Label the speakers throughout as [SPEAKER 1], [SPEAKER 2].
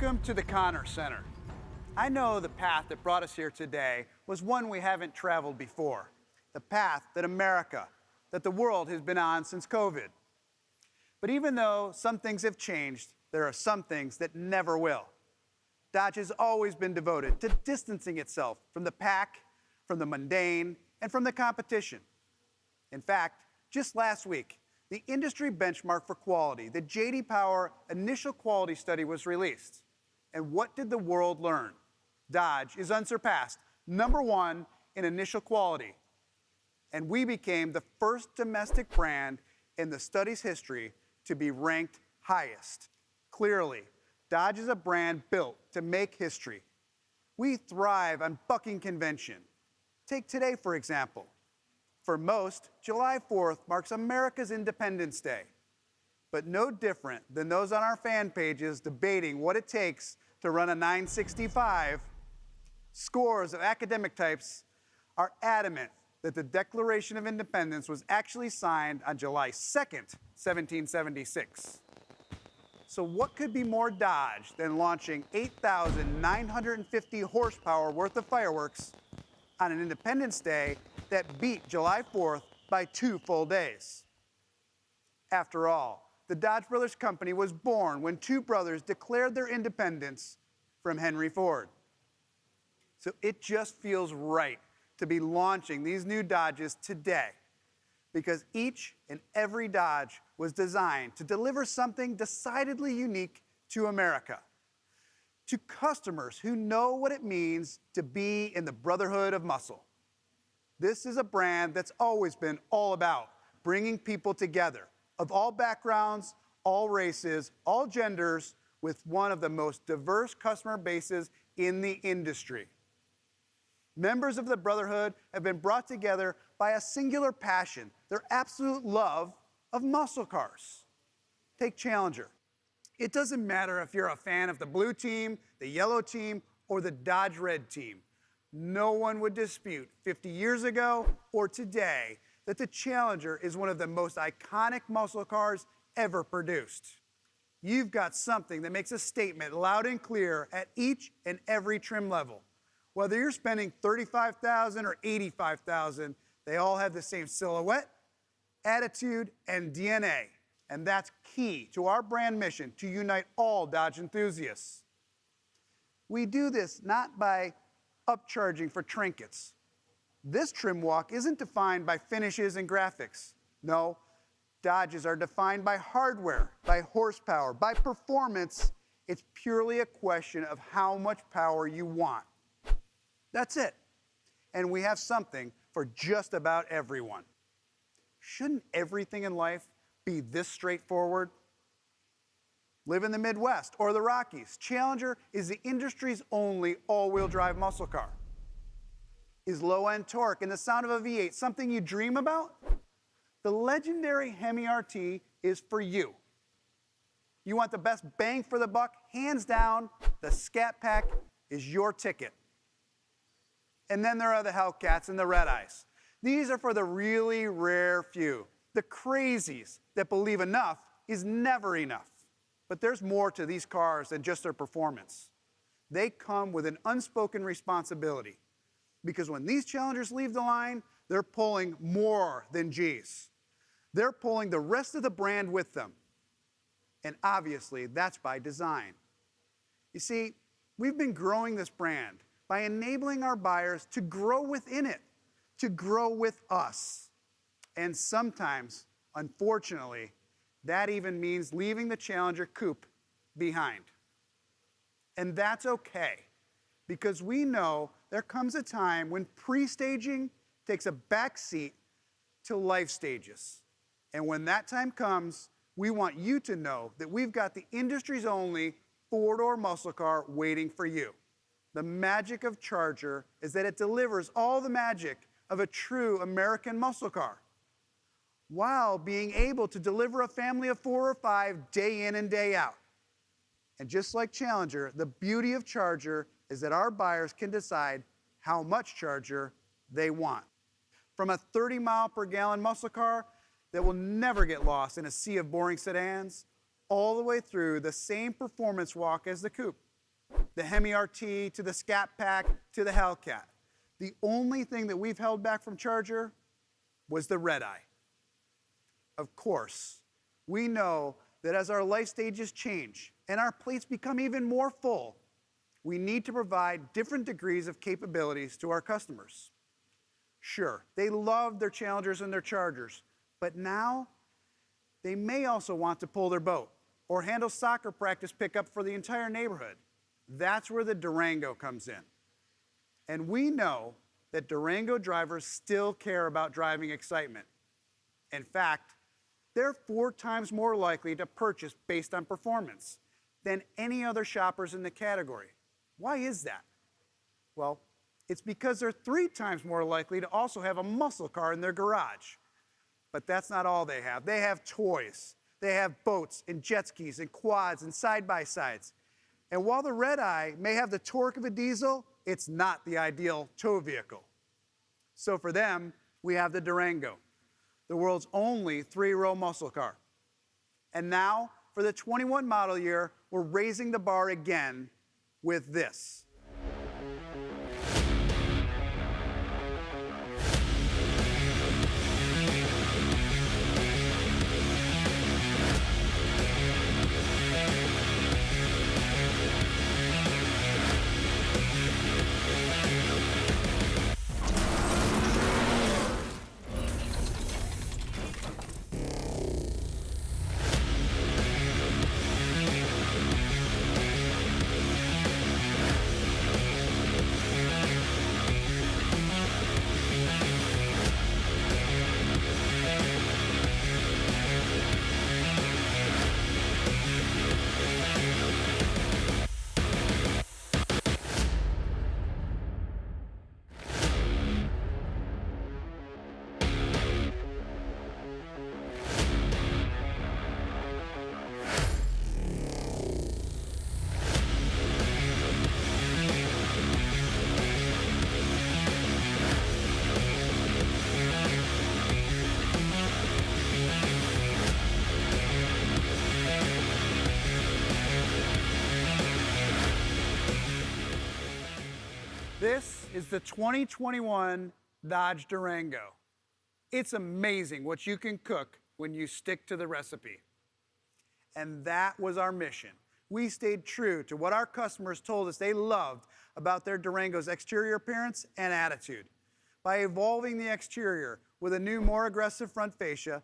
[SPEAKER 1] Welcome to the Connor Center. I know the path that brought us here today was one we haven't traveled before. The path that America, that the world has been on since COVID. But even though some things have changed, there are some things that never will. Dodge has always been devoted to distancing itself from the pack, from the mundane, and from the competition. In fact, just last week, the industry benchmark for quality, the J.D. Power Initial Quality Study, was released. And what did the world learn? Dodge is unsurpassed, #1 in initial quality. And we became the first domestic brand in the study's history to be ranked highest. Clearly, Dodge is a brand built to make history. We thrive on bucking convention. Take today, for example. For most, July 4th marks America's Independence Day. But no different than those on our fan pages debating what it takes to run a 965, scores of academic types are adamant that the Declaration of Independence was actually signed on July 2nd, 1776. So what could be more Dodge than launching 8,950 horsepower worth of fireworks on an Independence Day that beat July 4th by 2 full days? After all, the Dodge Brothers Company was born when 2 brothers declared their independence from Henry Ford. So it just feels right to be launching these new Dodges today, because each and every Dodge was designed to deliver something decidedly unique to America, to customers who know what it means to be in the brotherhood of muscle. This is a brand that's always been all about bringing people together of all backgrounds, all races, all genders, with one of the most diverse customer bases in the industry. Members of the Brotherhood have been brought together by a singular passion, their absolute love of muscle cars. Take Challenger. It doesn't matter if you're a fan of the blue team, the yellow team, or the Dodge red team. No one would dispute 50 years ago or today that the Challenger is one of the most iconic muscle cars ever produced. You've got something that makes a statement loud and clear at each and every trim level. Whether you're spending $35,000 or $85,000, they all have the same silhouette, attitude, and DNA. And that's key to our brand mission to unite all Dodge enthusiasts. We do this not by upcharging for trinkets. This trim walk isn't defined by finishes and graphics. No, Dodges are defined by hardware, by horsepower, by performance. It's purely a question of how much power you want. That's it. And we have something for just about everyone. Shouldn't everything in life be this straightforward? Live in the Midwest or the Rockies, Challenger is the industry's only all-wheel drive muscle car. Is low-end torque and the sound of a V8 something you dream about? The legendary HEMI RT is for you. You want the best bang for the buck? Hands down, the Scat Pack is your ticket. And then there are the Hellcats and the Redeyes. These are for the really rare few, the crazies that believe enough is never enough. But there's more to these cars than just their performance. They come with an unspoken responsibility, because when these Challengers leave the line, they're pulling more than G's. They're pulling the rest of the brand with them. And obviously, that's by design. You see, we've been growing this brand by enabling our buyers to grow within it, to grow with us. And sometimes, unfortunately, that even means leaving the Challenger Coupe behind. And that's okay, because we know there comes a time when pre-staging takes a back seat to life stages. And when that time comes, we want you to know that we've got the industry's only 4-door muscle car waiting for you. The magic of Charger is that it delivers all the magic of a true American muscle car, while being able to deliver a family of 4 or 5 day in and day out. And just like Challenger, the beauty of Charger is that our buyers can decide how much Charger they want. From a 30-mile-per-gallon muscle car that will never get lost in a sea of boring sedans, all the way through the same performance walk as the Coupe, the HEMI RT to the Scat Pack to the Hellcat. The only thing that we've held back from Charger was the Redeye. Of course, we know that as our life stages change and our plates become even more full, we need to provide different degrees of capabilities to our customers. Sure, they love their Challengers and their Chargers, but now they may also want to pull their boat or handle soccer practice pickup for the entire neighborhood. That's where the Durango comes in. And we know that Durango drivers still care about driving excitement. In fact, they're 4 times more likely to purchase based on performance than any other shoppers in the category. Why is that? Well, it's because they're 3 times more likely to also have a muscle car in their garage. But that's not all they have. They have toys. They have boats and jet skis and quads and side-by-sides. And while the Redeye may have the torque of a diesel, it's not the ideal tow vehicle. So for them, we have the Durango, the world's only 3-row muscle car. And now, for the 21 model year, we're raising the bar again with this. This is the 2021 Dodge Durango. It's amazing what you can cook when you stick to the recipe. And that was our mission. We stayed true to what our customers told us they loved about their Durango's exterior appearance and attitude by evolving the exterior with a new, more aggressive front fascia,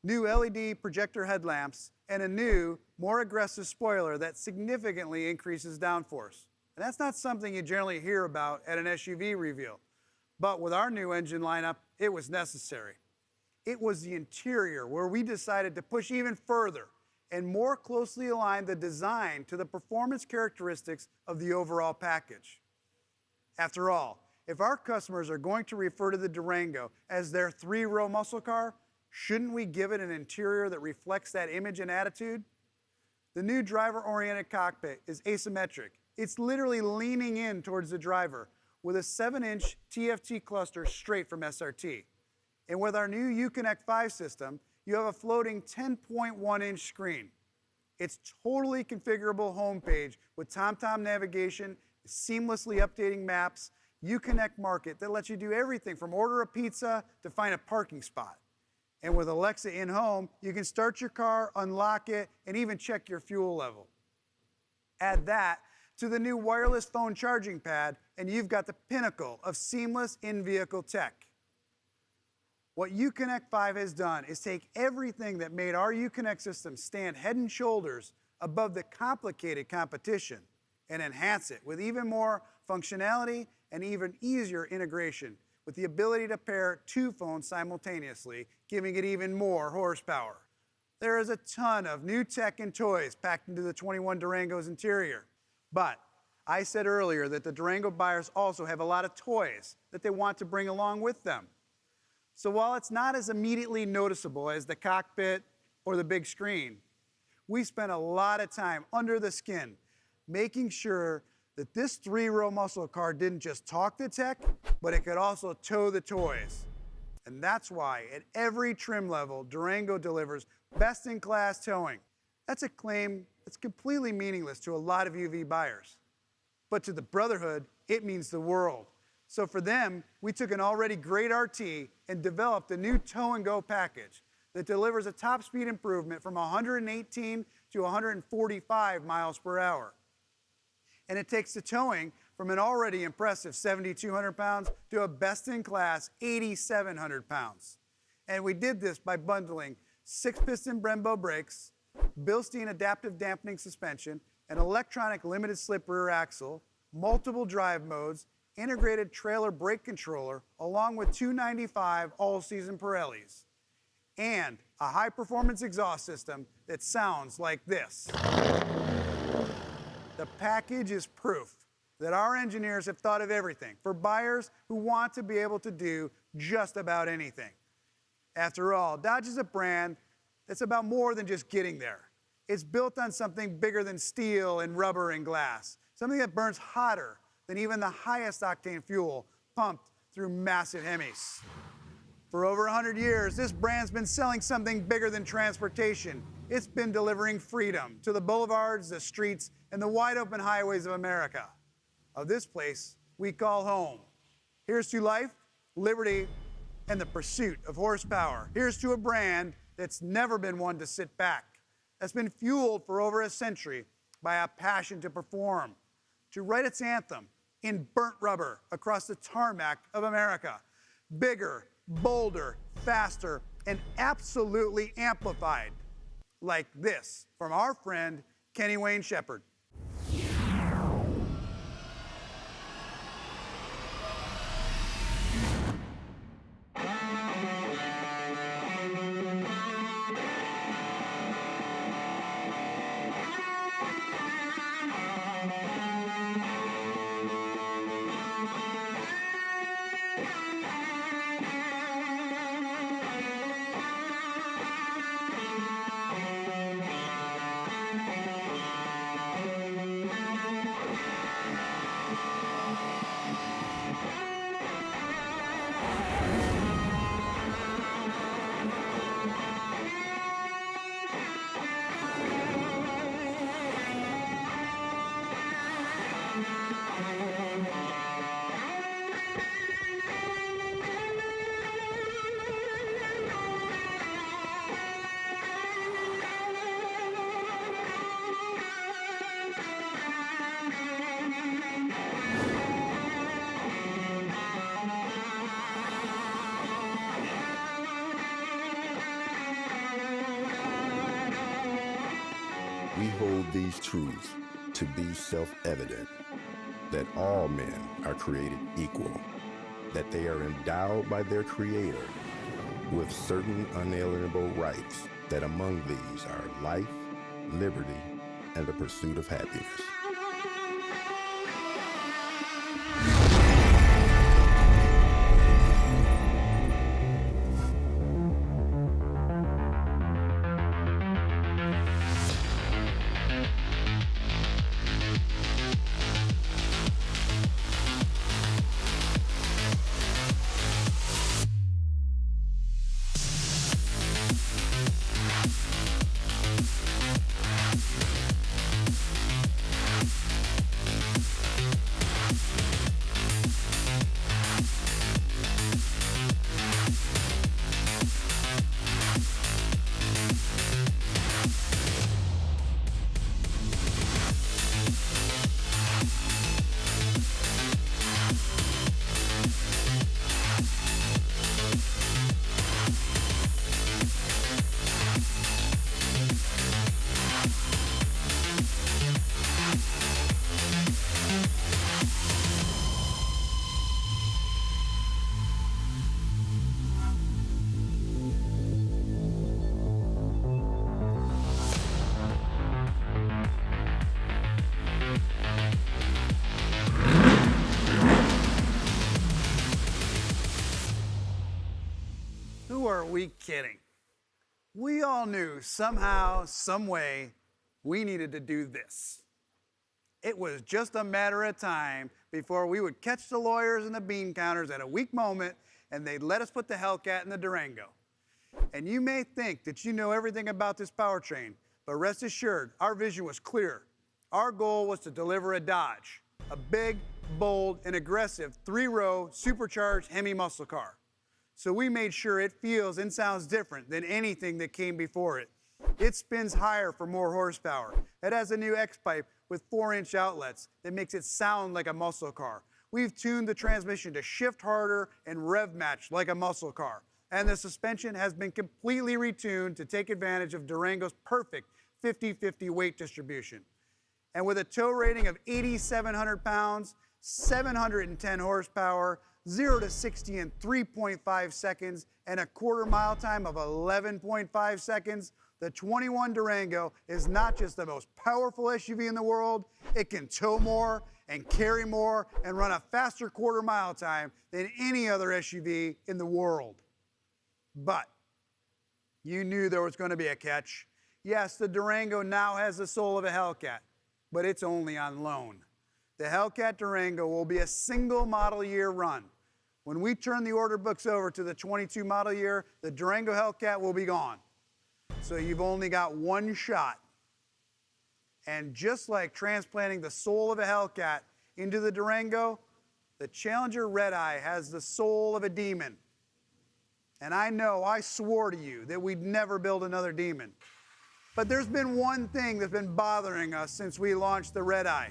[SPEAKER 1] new LED projector headlamps, and a new, more aggressive spoiler that significantly increases downforce. And that's not something you generally hear about at an SUV reveal. But with our new engine lineup, it was necessary. It was the interior where we decided to push even further and more closely align the design to the performance characteristics of the overall package. After all, if our customers are going to refer to the Durango as their 3-row muscle car, shouldn't we give it an interior that reflects that image and attitude? The new driver-oriented cockpit is asymmetric. It's literally leaning in towards the driver with a 7-inch TFT cluster straight from SRT. And with our new Uconnect 5 system, you have a floating 10.1-inch screen. It's totally configurable homepage with TomTom navigation, seamlessly updating maps, Uconnect Market that lets you do everything from order a pizza to find a parking spot. And with Alexa in-home, you can start your car, unlock it, and even check your fuel level. Add that to the new wireless phone charging pad, and you've got the pinnacle of seamless in-vehicle tech. What Uconnect 5 has done is take everything that made our Uconnect system stand head and shoulders above the complicated competition and enhance it with even more functionality and even easier integration with the ability to pair 2 phones simultaneously, giving it even more horsepower. There is a ton of new tech and toys packed into the 21 Durango's interior. But I said earlier that the Durango buyers also have a lot of toys that they want to bring along with them. So while it's not as immediately noticeable as the cockpit or the big screen, we spent a lot of time under the skin making sure that this 3-row muscle car didn't just talk the tech, but it could also tow the toys. And that's why at every trim level, Durango delivers best-in-class towing. That's a claim that's completely meaningless to a lot of UV buyers. but to the Brotherhood, it means the world. So for them, we took an already great RT and developed a new tow and go package that delivers a top speed improvement from 118 to 145 miles per hour. And it takes the towing from an already impressive 7,200 pounds to a best-in-class 8,700 pounds. And we did this by bundling 6-piston Brembo brakes, Bilstein adaptive dampening suspension, an electronic limited slip rear axle, multiple drive modes, integrated trailer brake controller, along with 295 all-season Pirellis, and a high-performance exhaust system that sounds like this. The package is proof that our engineers have thought of everything for buyers who want to be able to do just about anything. After all, Dodge is a brand that's about more than just getting there. It's built on something bigger than steel and rubber and glass, something that burns hotter than even the highest octane fuel pumped through massive HEMIs. For over 100 years, this brand's been selling something bigger than transportation. It's been delivering freedom to the boulevards, the streets, and the wide open highways of America. Of this place we call home. Here's to life, liberty, and the pursuit of horsepower. Here's to a brand that's never been one to sit back, that's been fueled for over a century by a passion to perform, to write its anthem in burnt rubber across the tarmac of America. Bigger, bolder, faster, and absolutely amplified. Like this from our friend, Kenny Wayne Shepherd.
[SPEAKER 2] We hold these truths to be self-evident, that all men are created equal, that they are endowed by their Creator with certain unalienable rights, that among these are life, liberty, and the pursuit of happiness.
[SPEAKER 1] Who are we kidding? We all knew somehow, some way, we needed to do this. It was just a matter of time before we would catch the lawyers and the bean counters at a weak moment and they'd let us put the Hellcat in the Durango. And you may think that you know everything about this powertrain, but rest assured, our vision was clear. Our goal was to deliver a Dodge a big, bold, and aggressive 3-row supercharged HEMI muscle car. So we made sure it feels and sounds different than anything that came before it. It spins higher for more horsepower. It has a new X-pipe with 4-inch outlets that makes it sound like a muscle car. We've tuned the transmission to shift harder and rev match like a muscle car. And the suspension has been completely retuned to take advantage of Durango's perfect 50-50 weight distribution. And with a tow rating of 8,700 pounds, 710 horsepower, 0 to 60 in 3.5 seconds, and a quarter-mile time of 11.5 seconds, the 21 Durango is not just the most powerful SUV in the world, it can tow more and carry more and run a faster quarter-mile time than any other SUV in the world. But you knew there was going to be a catch. Yes, the Durango now has the soul of a Hellcat, but it's only on loan. The Hellcat Durango will be a single model year run. When we turn the order books over to the 22 model year, the Durango Hellcat will be gone. So you've only got one shot. And just like transplanting the soul of a Hellcat into the Durango, the Challenger Redeye has the soul of a demon. And I know I swore to you that we'd never build another demon. But there's been one thing that's been bothering us since we launched the Redeye.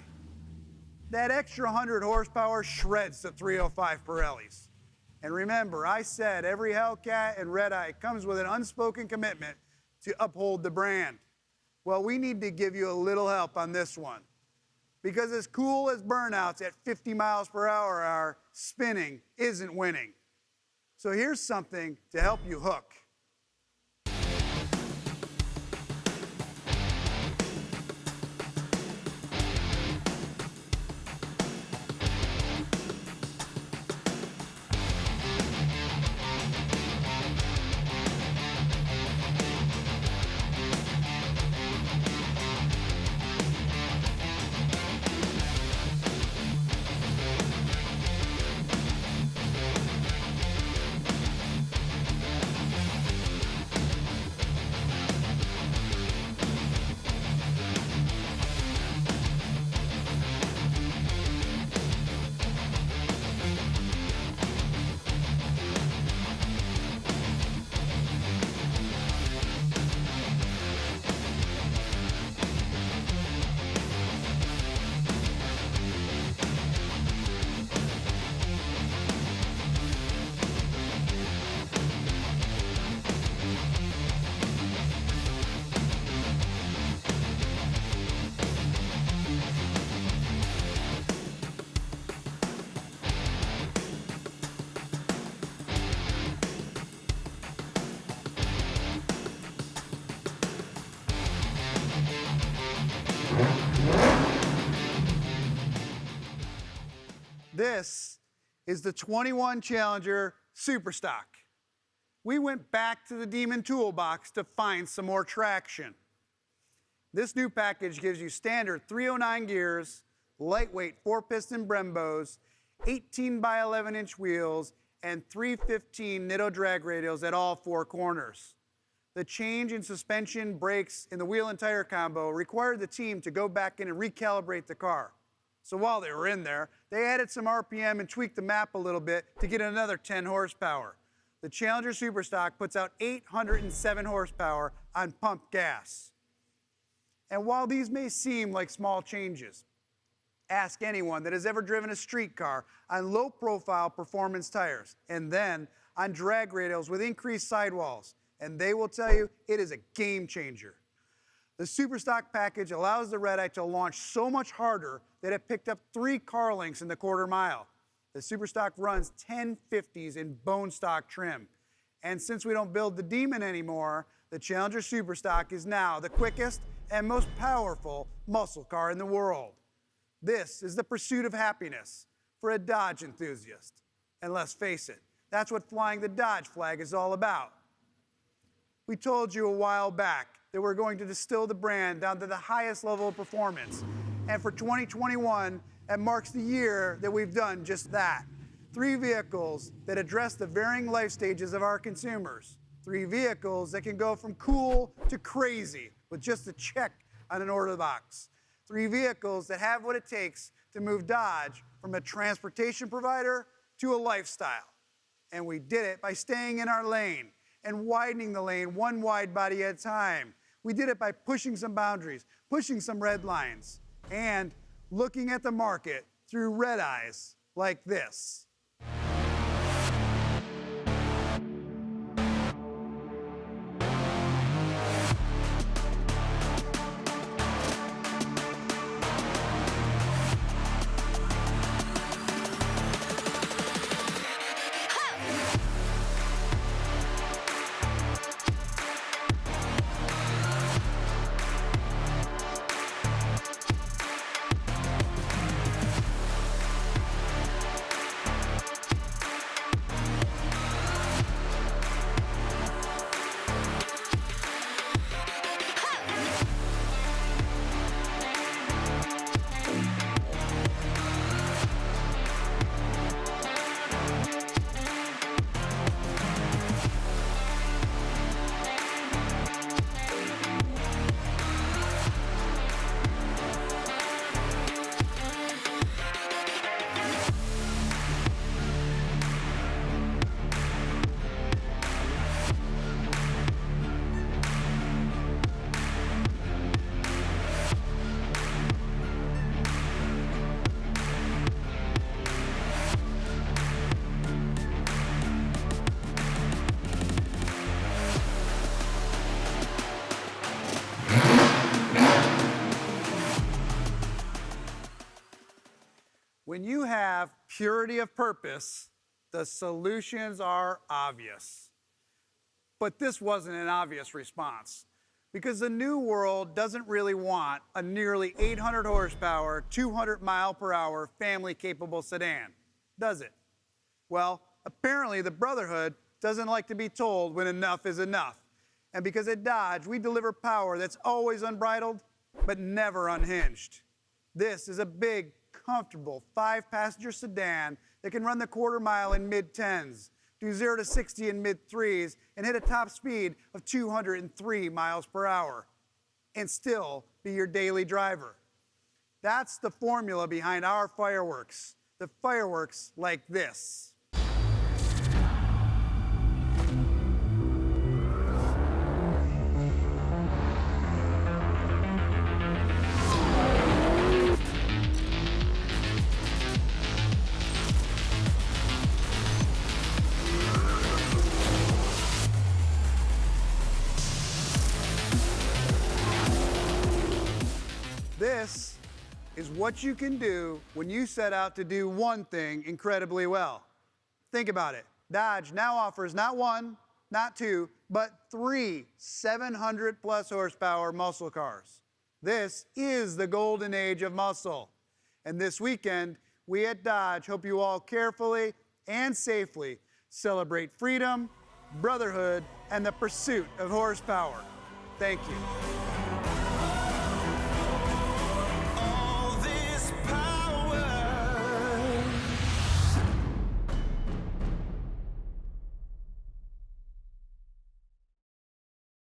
[SPEAKER 1] That extra 100 horsepower shreds the 305 Pirellis. And remember, I said every Hellcat and Redeye comes with an unspoken commitment to uphold the brand. Well, we need to give you a little help on this one. Because as cool as burnouts at 50 miles per hour are, spinning isn't winning. So here's something to help you hook. This is the 21 Challenger Superstock. We went back to the Demon toolbox to find some more traction. This new package gives you standard 309 gears, lightweight 4-piston Brembos, 18 by 11-inch wheels, and 315 Nitto drag radials at all 4 corners. The change in suspension, brakes, and the wheel and tire combo required the team to go back in and recalibrate the car. So while they were in there, they added some RPM and tweaked the map a little bit to get another 10 horsepower. The Challenger Superstock puts out 807 horsepower on pump gas. And while these may seem like small changes, ask anyone that has ever driven a street car on low-profile performance tires and then on drag radials with increased sidewalls, and they will tell you it is a game changer. The Superstock package allows the Redeye to launch so much harder that it picked up 3 car lengths in the quarter mile. The Superstock runs 1050s in bone stock trim. And since we don't build the Demon anymore, the Challenger Superstock is now the quickest and most powerful muscle car in the world. This is the pursuit of happiness for a Dodge enthusiast. And let's face it, that's what flying the Dodge flag is all about. We told you a while back that we're going to distill the brand down to the highest level of performance. And for 2021, it marks the year that we've done just that. 3 vehicles that address the varying life stages of our consumers. 3 vehicles that can go from cool to crazy with just a check on an order box. 3 vehicles that have what it takes to move Dodge from a transportation provider to a lifestyle. And we did it by staying in our lane and widening the lane one wide body at a time. We did it by pushing some boundaries, pushing some red lines, and looking at the market through red eyes like this. When you have purity of purpose, the solutions are obvious. But this wasn't an obvious response, because the new world doesn't really want a nearly 800 horsepower, 200 mile per hour family-capable sedan, does it? Well, apparently the Brotherhood doesn't like to be told when enough is enough. And because at Dodge, we deliver power that's always unbridled, but never unhinged. This is a big, comfortable 5-passenger sedan that can run the quarter mile in mid-10s, do 0 to 60 in mid-3s, and hit a top speed of 203 miles per hour, and still be your daily driver. That's the formula behind our fireworks. The fireworks like this. This is what you can do when you set out to do one thing incredibly well. Think about it. Dodge now offers not one, not two, but 3 700-plus horsepower muscle cars. This is the golden age of muscle. And this weekend, we at Dodge hope you all carefully and safely celebrate freedom, brotherhood, and the pursuit of horsepower. Thank you.